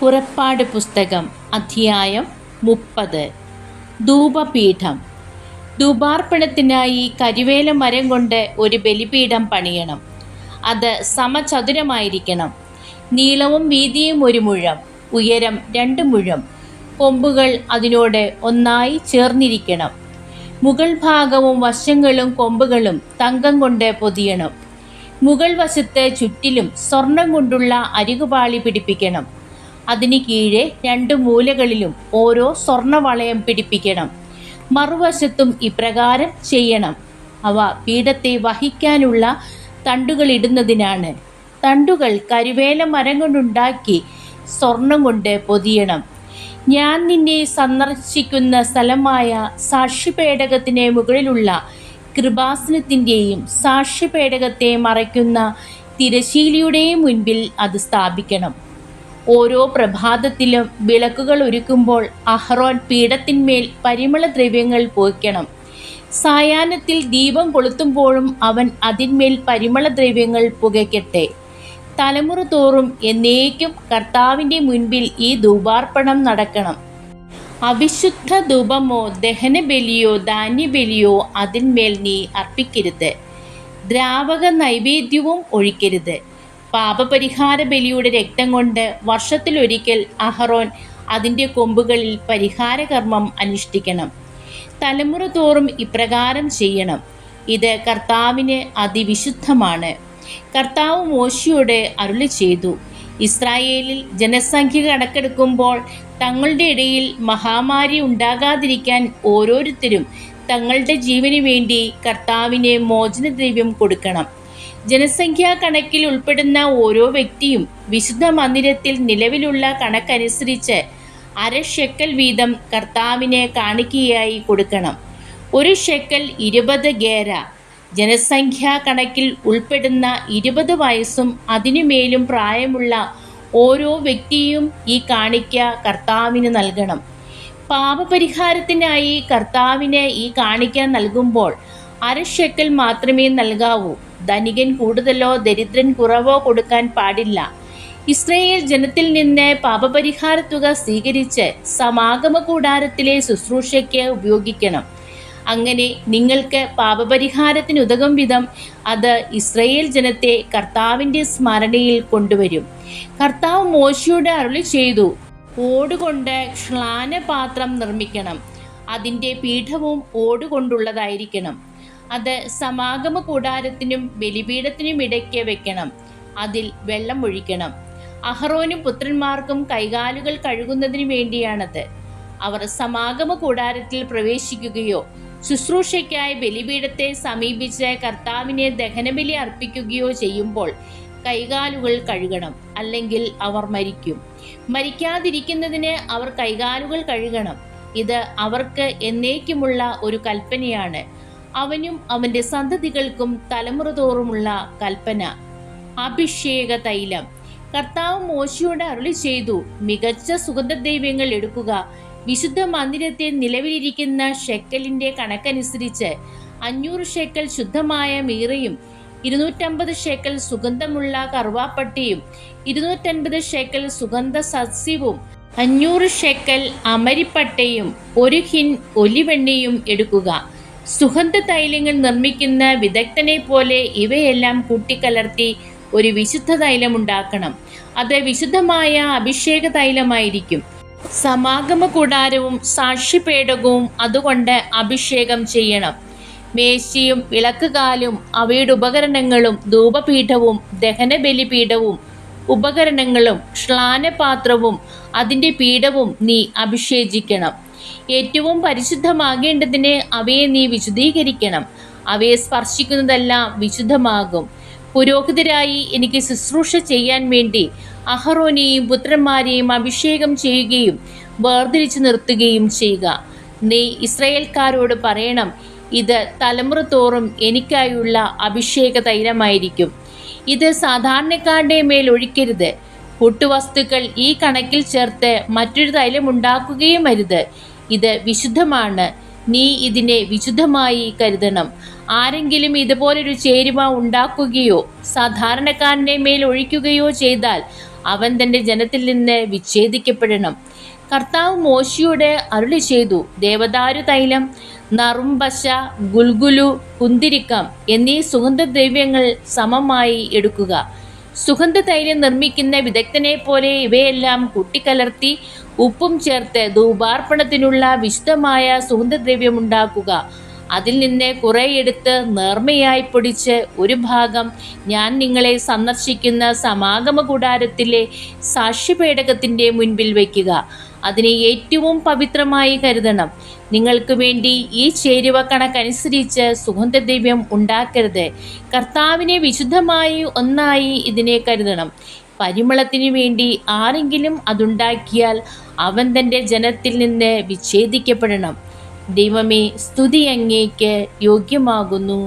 പുറപ്പാട് പുസ്തകം അധ്യായം 30. ധൂപപീഠം. ധൂപാർപ്പണത്തിനായി കരിവേല മരം കൊണ്ട് ഒരു ബലിപീഠം പണിയണം. അത് സമചതുരമായിരിക്കണം. നീളവും വീതിയും 1 മുഴം, ഉയരം 2 മുഴം. കൊമ്പുകൾ അതിനോട് ഒന്നായി ചേർന്നിരിക്കണം. മുകൾ ഭാഗവും വശങ്ങളും കൊമ്പുകളും തങ്കം കൊണ്ട് പൊതിയണം. മുകൾ വശത്ത് ചുറ്റിലും സ്വർണം കൊണ്ടുള്ള അരികുപാളി പിടിപ്പിക്കണം. അതിന് കീഴെ 2 മൂലകളിലും ഓരോ സ്വർണവളയം പിടിപ്പിക്കണം. മറുവശത്തും ഇപ്രകാരം ചെയ്യണം. അവ പീഠത്തെ വഹിക്കാനുള്ള തണ്ടുകൾ ഇടുന്നതിനാണ്. തണ്ടുകൾ കരിവേല മരം കൊണ്ടുണ്ടാക്കി സ്വർണം കൊണ്ട് പൊതിയണം. ഞാൻ നിന്നെ സന്ദർശിക്കുന്ന സ്ഥലമായ സാക്ഷ്യപേടകത്തിന് മുകളിലുള്ള കൃപാസനത്തിൻ്റെയും സാക്ഷ്യപേടകത്തെ മറയ്ക്കുന്ന തിരശീലയുടെയും മുൻപിൽ അത് സ്ഥാപിക്കണം. ഓരോ പ്രഭാതത്തിലും വിളക്കുകൾ ഒരുക്കുമ്പോൾ അഹ്റോൻ പീഠത്തിന്മേൽ പരിമളദ്രവ്യങ്ങൾ പൂയ്ക്കണം. സായാഹ്നത്തിൽ ദീപം കൊളുത്തുമ്പോഴും അവൻ അതിന്മേൽ പരിമളദ്രവ്യങ്ങൾ പുകയ്ക്കട്ടെ. തലമുറ തോറും എന്നേക്കും കർത്താവിൻ്റെ മുൻപിൽ ഈ ധൂപാർപ്പണം നടക്കണം. അവിശുദ്ധ ധൂപമോ ദഹനബലിയോ ധാന്യബലിയോ അതിന്മേൽ നീ അർപ്പിക്കരുത്. ദ്രാവക നൈവേദ്യവും ഒഴിക്കരുത്. പാപപരിഹാര ബലിയുടെ രക്തം കൊണ്ട് വർഷത്തിലൊരിക്കൽ അഹ്റോൻ അതിൻ്റെ കൊമ്പുകളിൽ പരിഹാരകർമ്മം അനുഷ്ഠിക്കണം. തലമുറ തോറും ഇപ്രകാരം ചെയ്യണം. ഇത് കർത്താവിന് അതിവിശുദ്ധമാണ്. കർത്താവ് മോശെയോട് അരുളി ചെയ്തു, ഇസ്രായേലിൽ ജനസംഖ്യ കണക്കെടുക്കുമ്പോൾ തങ്ങളുടെ ഇടയിൽ മഹാമാരി ഉണ്ടാകാതിരിക്കാൻ ഓരോരുത്തരും തങ്ങളുടെ ജീവന് വേണ്ടി കർത്താവിന് മോചനദ്രവ്യം കൊടുക്കണം. ജനസംഖ്യാ കണക്കിൽ ഉൾപ്പെടുന്ന ഓരോ വ്യക്തിയും വിശുദ്ധ മന്ദിരത്തിൽ നിലവിലുള്ള കണക്കനുസരിച്ച് 1/2 ഷെക്കൽ വീതം കർത്താവിന് കാണിക്കയായി കൊടുക്കണം. 1 ഷെക്കൽ 20 ഗേര. ജനസംഖ്യാ കണക്കിൽ ഉൾപ്പെടുന്ന 20 വയസ്സും അതിനുമേലും പ്രായമുള്ള ഓരോ വ്യക്തിയും ഈ കാണിക്ക കർത്താവിന് നൽകണം. പാപപരിഹാരത്തിനായി കർത്താവിന് ഈ കാണിക്ക നൽകുമ്പോൾ 1/2 ഷെക്കൽ മാത്രമേ നൽകാവൂ. ധനികൻ കൂടുതലോ ദരിദ്രൻ കുറവോ കൊടുക്കാൻ പാടില്ല. ഇസ്രായേൽ ജനത്തിൽ നിന്ന് പാപപരിഹാര തുക സ്വീകരിച്ച് സമാഗമ കൂടാരത്തിലെ ശുശ്രൂഷയ്ക്ക് ഉപയോഗിക്കണം. അങ്ങനെ നിങ്ങൾക്ക് പാപപരിഹാരത്തിന് ഉതകും വിധം അത് ഇസ്രായേൽ ജനത്തെ കർത്താവിൻ്റെ സ്മരണയിൽ കൊണ്ടുവരും. കർത്താവ് മോശെയോട് അരുളി ചെയ്തു, ഓടുകൊണ്ട് ശ്ലാനപാത്രം നിർമ്മിക്കണം. അതിൻ്റെ പീഠവും ഓടുകൊണ്ടുള്ളതായിരിക്കണം. അത് സമാഗമ കൂടാരത്തിനും ബലിപീഠത്തിനും ഇടയ്ക്ക് വെക്കണം. അതിൽ വെള്ളം ഒഴിക്കണം. അഹ്റോനും പുത്രന്മാർക്കും കൈകാലുകൾ കഴുകുന്നതിന് വേണ്ടിയാണത്. അവർ സമാഗമ കൂടാരത്തിൽ പ്രവേശിക്കുകയോ ശുശ്രൂഷയ്ക്കായി ബലിപീഠത്തെ സമീപിച്ച് കർത്താവിനെ ദഹനബലി അർപ്പിക്കുകയോ ചെയ്യുമ്പോൾ കൈകാലുകൾ കഴുകണം, അല്ലെങ്കിൽ അവർ മരിക്കും. മരിക്കാതിരിക്കുന്നതിന് അവർ കൈകാലുകൾ കഴുകണം. ഇത് അവർക്ക് എന്നേക്കുമുള്ള ഒരു കൽപ്പനയാണ്. അവനും അവൻ്റെ സന്തതികൾക്കും തലമുറ തോറുമുള്ള കൽപ്പന. അഭിഷേക തൈലം. കർത്താവ് മോശെയോട് അരുളി ചെയ്തു, മികച്ച സുഗന്ധദ്രവ്യങ്ങൾ എടുക്കുക. വിശുദ്ധ മന്ദിരത്തിൽ നിലവിലിരിക്കുന്ന ഷെക്കലിൻ്റെ കണക്കനുസരിച്ച് 500 ഷെക്കൽ ശുദ്ധമായ മീറയും 250 ഷെക്കൽ സുഗന്ധമുള്ള കറുവാപ്പട്ടയും 250 ഷെക്കൽ സുഗന്ധ സസ്യവും 500 ഷെക്കൽ അമരിപ്പട്ടയും 1 ഹിൻ ഒലിവെണ്ണയും എടുക്കുക. സുഗന്ധ തൈലങ്ങൾ നിർമ്മിക്കുന്ന വിദഗ്ധനെ പോലെ ഇവയെല്ലാം കൂട്ടിക്കലർത്തി ഒരു വിശുദ്ധ തൈലം ഉണ്ടാക്കണം. അത് വിശുദ്ധമായ അഭിഷേക തൈലമായിരിക്കും. സമാഗമ കൂടാരവും സാക്ഷ്യപേടകവും അതുകൊണ്ട് അഭിഷേകം ചെയ്യണം. മേശയും വിളക്കുകാലും അവയുടെ ഉപകരണങ്ങളും ധൂപപീഠവും ദഹനബലിപീഠവും ഉപകരണങ്ങളും ശ്ലാനപാത്രവും അതിൻ്റെ പീഠവും നീ അഭിഷേചിക്കണം. ഏറ്റവും പരിശുദ്ധമാകേണ്ടതിന് അവയെ നീ വിശുദ്ധീകരിക്കണം. അവയെ സ്പർശിക്കുന്നതെല്ലാം വിശുദ്ധമാകും. പുരോഹിതരായി എനിക്ക് ശുശ്രൂഷ ചെയ്യാൻ വേണ്ടി അഹ്റോനെയും പുത്രന്മാരെയും അഭിഷേകം ചെയ്യുകയും വേർതിരിച്ചു നിർത്തുകയും ചെയ്യുക. നീ ഇസ്രായേൽക്കാരോട് പറയണം, ഇത് തലമുറ തോറും എനിക്കായുള്ള അഭിഷേക തൈലമായിരിക്കും. ഇത് സാധാരണക്കാരുടെ മേൽ ഒഴിക്കരുത്. പൊട്ടുവസ്തുക്കൾ ഈ കണക്കിൽ ചേർത്ത് മറ്റൊരു തൈലം ഉണ്ടാക്കുകയും അരുത്. ഇത് വിശുദ്ധമാണ്. നീ ഇതിനെ വിശുദ്ധമായി കരുതണം. ആരെങ്കിലും ഇതുപോലൊരു ചേരുവ ഉണ്ടാക്കുകയോ സാധാരണക്കാരൻ്റെ മേൽ ഒഴിക്കുകയോ ചെയ്താൽ അവൻ തൻ്റെ ജനത്തിൽ നിന്ന് വിച്ഛേദിക്കപ്പെടണം. കർത്താവ് മോശയോട് അരുളി ചെയ്തു, ദേവദാരു തൈലം, നറുംപശ, ഗുൽഗുലു, കുന്തിരിക്കം എന്നീ സുഗന്ധദ്രവ്യങ്ങൾ സമമായി എടുക്കുക. സുഗന്ധതൈലം നിർമ്മിക്കുന്ന വിദഗ്ധനെ പോലെ ഇവയെല്ലാം കൂട്ടിക്കലർത്തി ഉപ്പും ചേർത്ത് ധൂപാർപ്പണത്തിനുള്ള വിശുദ്ധമായ സുഗന്ധദ്രവ്യമുണ്ടാക്കുക. അതിൽ നിന്ന് കുറെ എടുത്ത് നേർമയായി പൊടിച്ച് ഒരു ഭാഗം ഞാൻ നിങ്ങളെ സന്ദർശിക്കുന്ന സമാഗമ കൂടാരത്തിലെ സാക്ഷ്യപേടകത്തിൻ്റെ മുൻപിൽ വയ്ക്കുക. അതിനെ ഏറ്റവും പവിത്രമായി കരുതണം. നിങ്ങൾക്ക് വേണ്ടി ഈ ചേരുവ കണക്കനുസരിച്ച് സുഗന്ധദ്രവ്യം ഉണ്ടാക്കരുത്. കർത്താവിനെ വിശുദ്ധമായി ഒന്നായി ഇതിനെ കരുതണം. പരിമളത്തിനു വേണ്ടി ആരെങ്കിലും അതുണ്ടാക്കിയാൽ അവൻ തൻ്റെ ജനത്തിൽ നിന്ന് വിച്ഛേദിക്കപ്പെടണം. ദൈവമേ, സ്തുതി അങ്ങേക്ക് യോഗ്യമാകുന്നു.